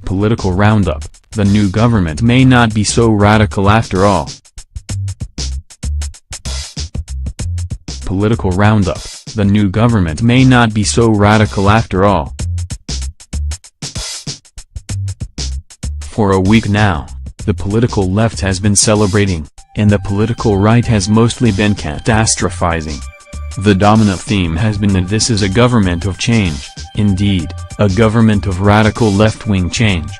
Political Roundup: the new government may not be so radical after all. Political Roundup: the new government may not be so radical after all. For a week now, the political left has been celebrating, and the political right has mostly been catastrophizing. The dominant theme has been that this is a government of change, indeed, a government of radical left-wing change.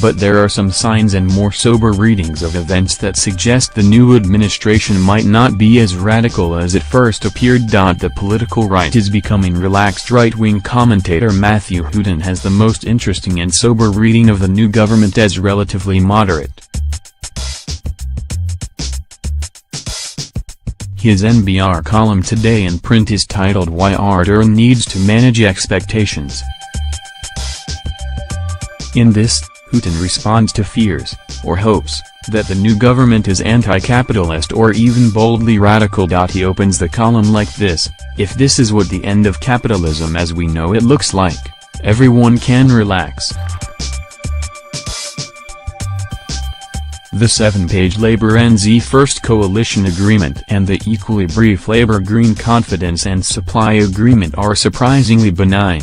But there are some signs and more sober readings of events that suggest the new administration might not be as radical as it first appeared. The political right is becoming relaxed. Right-wing commentator Matthew Hooton has the most interesting and sober reading of the new government as relatively moderate. His NBR column today in print is titled "Why Ardern Needs to Manage Expectations." In this, Hooton responds to fears, or hopes, that the new government is anti-capitalist or even boldly radical. He opens the column like this: "If this is what the end of capitalism as we know it looks like, everyone can relax." The 7-page Labour-NZ First Coalition Agreement and the equally brief Labour-Green Confidence and Supply Agreement are surprisingly benign.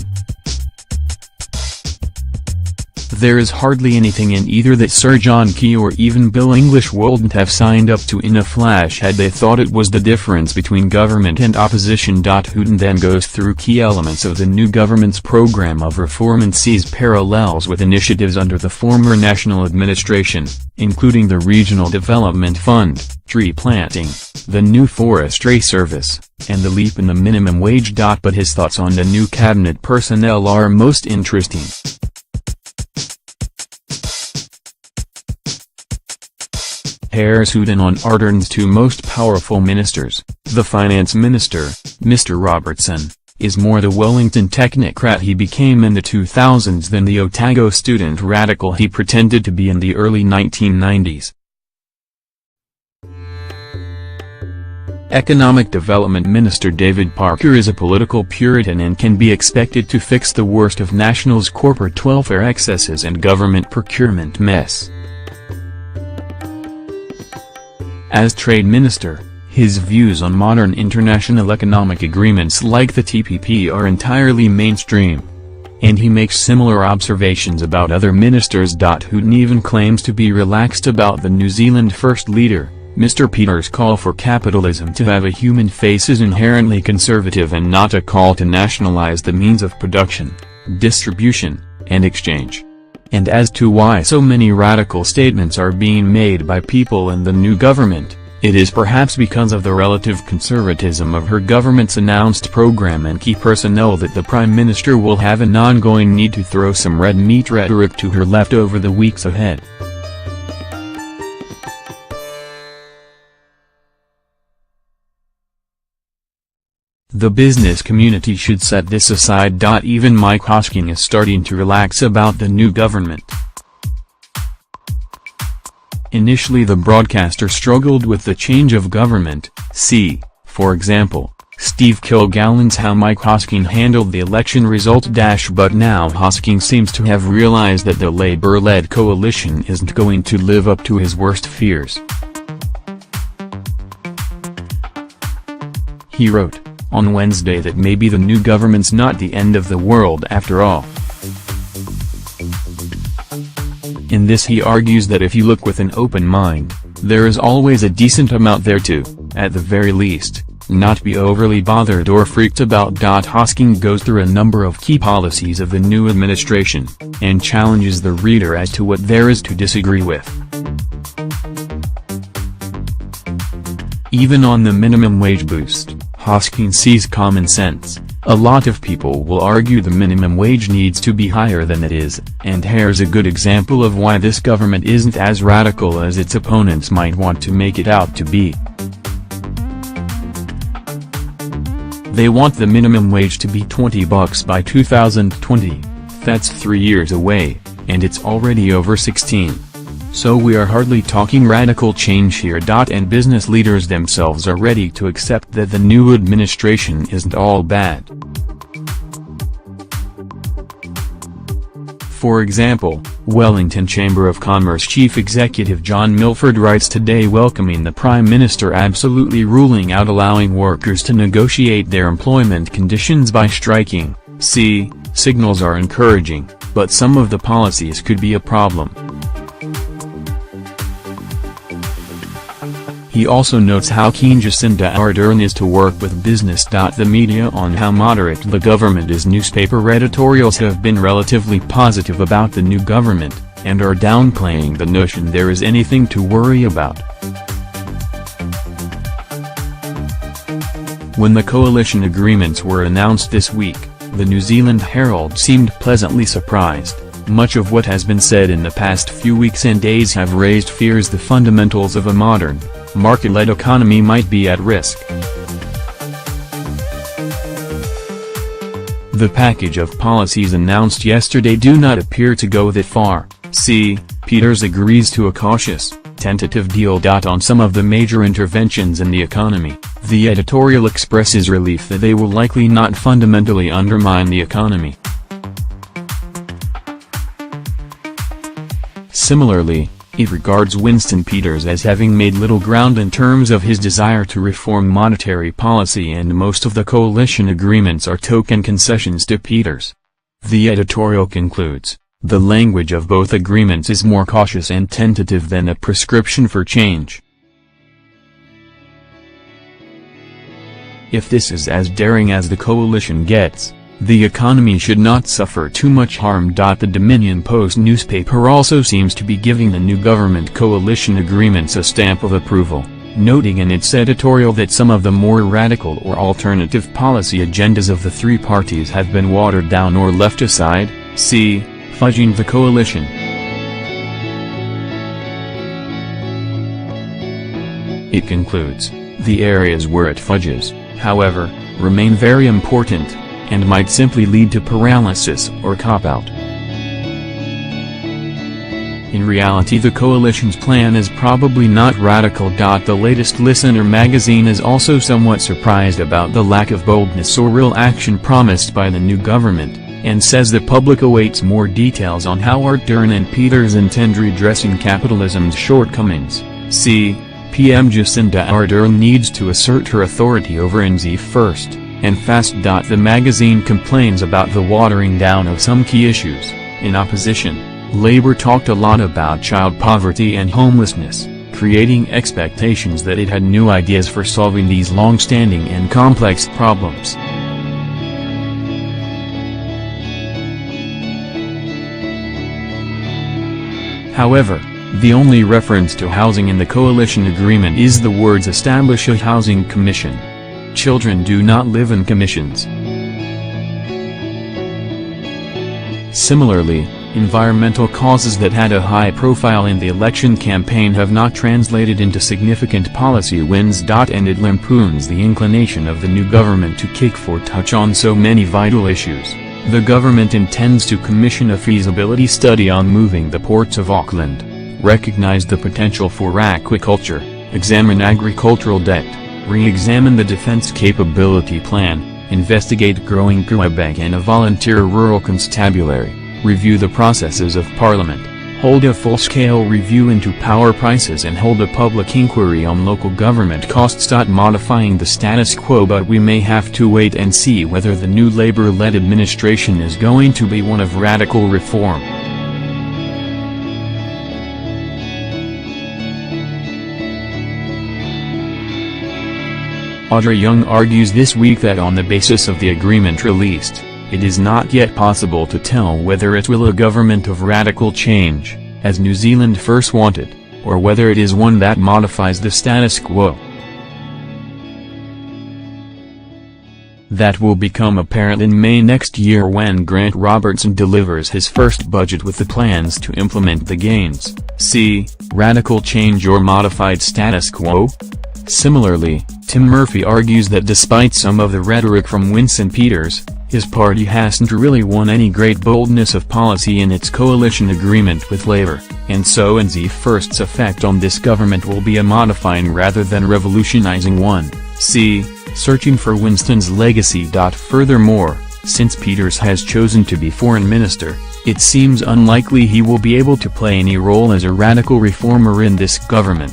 There is hardly anything in either that Sir John Key or even Bill English wouldn't have signed up to in a flash had they thought it was the difference between government and opposition. Hooton then goes through key elements of the new government's program of reform and sees parallels with initiatives under the former national administration, including the Regional Development Fund, tree planting, the new Forestry Service, and the leap in the minimum wage. But his thoughts on the new cabinet personnel are most interesting. Here's Hooton on Ardern's two most powerful ministers. The finance minister, Mr. Robertson, is more the Wellington technocrat he became in the 2000s than the Otago student radical he pretended to be in the early 1990s. Economic Development Minister David Parker is a political Puritan and can be expected to fix the worst of National's corporate welfare excesses and government procurement mess. As Trade Minister, his views on modern international economic agreements like the TPP are entirely mainstream. And he makes similar observations about other ministers. Hooton even claims to be relaxed about the New Zealand First Leader, Mr. Peter's call for capitalism to have a human face is inherently conservative and not a call to nationalize the means of production, distribution, and exchange. And as to why so many radical statements are being made by people in the new government, it is perhaps because of the relative conservatism of her government's announced program and key personnel that the Prime Minister will have an ongoing need to throw some red meat rhetoric to her left over the weeks ahead. The business community should set this aside. Even Mike Hosking is starting to relax about the new government. Initially the broadcaster struggled with the change of government. See, for example, Steve Kilgallen's How Mike Hosking Handled the Election Result. But now Hosking seems to have realized that the Labour-led coalition isn't going to live up to his worst fears. He wrote on Wednesday that maybe the new government's not the end of the world after all. In this he argues that if you look with an open mind, there is always a decent amount there to, at the very least, not be overly bothered or freaked about. Hosking goes through a number of key policies of the new administration, and challenges the reader as to what there is to disagree with. Even on the minimum wage boost, Hosking sees common sense. A lot of people will argue the minimum wage needs to be higher than it is, and here's a good example of why this government isn't as radical as its opponents might want to make it out to be. They want the minimum wage to be $20 by 2020, that's 3 years away, and it's already over 16. So we are hardly talking radical change here. And business leaders themselves are ready to accept that the new administration isn't all bad. For example, Wellington Chamber of Commerce Chief Executive John Milford writes today welcoming the Prime Minister absolutely ruling out allowing workers to negotiate their employment conditions by striking. Signals are encouraging, but some of the policies could be a problem. He also notes how keen Jacinda Ardern is to work with business. The media on how moderate the government is. Newspaper editorials have been relatively positive about the new government, and are downplaying the notion there is anything to worry about. When the coalition agreements were announced this week, the New Zealand Herald seemed pleasantly surprised. Much of what has been said in the past few weeks and days have raised fears the fundamentals of a modern, market-led economy might be at risk. The package of policies announced yesterday do not appear to go that far. Peters agrees to a cautious, tentative deal. On some of the major interventions in the economy, the editorial expresses relief that they will likely not fundamentally undermine the economy. Similarly, it regards Winston Peters as having made little ground in terms of his desire to reform monetary policy, and most of the coalition agreements are token concessions to Peters. The editorial concludes, the language of both agreements is more cautious and tentative than a prescription for change. If this is as daring as the coalition gets, the economy should not suffer too much harm. The Dominion Post newspaper also seems to be giving the new government coalition agreements a stamp of approval, noting in its editorial that some of the more radical or alternative policy agendas of the three parties have been watered down or left aside. Fudging the coalition. It concludes, the areas where it fudges, however, remain very important, and might simply lead to paralysis or cop-out. In reality, the coalition's plan is probably not radical. The latest Listener magazine is also somewhat surprised about the lack of boldness or real action promised by the new government, and says the public awaits more details on how Ardern and Peters intend redressing capitalism's shortcomings. PM Jacinda Ardern needs to assert her authority over NZ first, and fast. The magazine complains about the watering down of some key issues. In opposition, Labour talked a lot about child poverty and homelessness, creating expectations that it had new ideas for solving these long-standing and complex problems. However, the only reference to housing in the coalition agreement is the words "establish a housing commission." Children do not live in commissions. Similarly, environmental causes that had a high profile in the election campaign have not translated into significant policy wins. And it lampoons the inclination of the new government to kick for touch on so many vital issues. The government intends to commission a feasibility study on moving the ports of Auckland, recognize the potential for aquaculture, examine agricultural debt, re-examine the defense capability plan, investigate growing Quebec and a volunteer rural constabulary, review the processes of Parliament, hold a full-scale review into power prices, and hold a public inquiry on local government costs. Modifying the status quo, but we may have to wait and see whether the new Labour-led administration is going to be one of radical reform. Audrey Young argues this week that on the basis of the agreement released, it is not yet possible to tell whether it will a government of radical change, as New Zealand first wanted, or whether it is one that modifies the status quo. That will become apparent in May next year when Grant Robertson delivers his first budget with the plans to implement the gains. Radical change or modified status quo? Similarly, Tim Murphy argues that despite some of the rhetoric from Winston Peters, his party hasn't really won any great boldness of policy in its coalition agreement with Labour, and so NZ First's effect on this government will be a modifying rather than revolutionizing one. Searching for Winston's legacy. Furthermore, Since Peters has chosen to be foreign minister, it seems unlikely he will be able to play any role as a radical reformer in this government.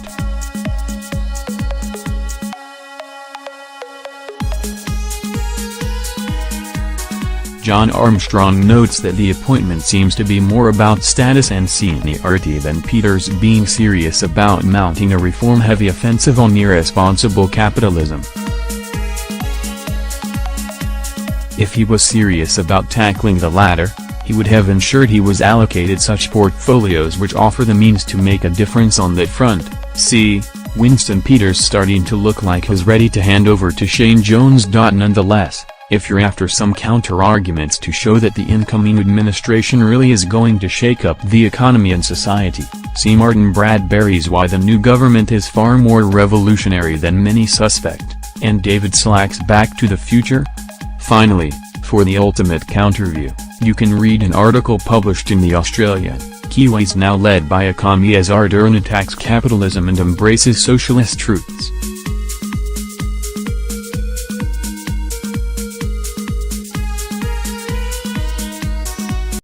John Armstrong notes that the appointment seems to be more about status and seniority than Peters being serious about mounting a reform-heavy offensive on irresponsible capitalism. If he was serious about tackling the latter, he would have ensured he was allocated such portfolios which offer the means to make a difference on that front. See, Winston Peters starting to look like he's ready to hand over to Shane Jones. Nonetheless, if you're after some counter-arguments to show that the incoming administration really is going to shake up the economy and society, see Martin Bradbury's Why the New Government is Far More Revolutionary Than Many Suspect, and David Slack's Back to the Future. Finally, for the ultimate counterview, you can read an article published in the Australian, Kiwis now led by a commie as Ardern attacks capitalism and embraces socialist truths.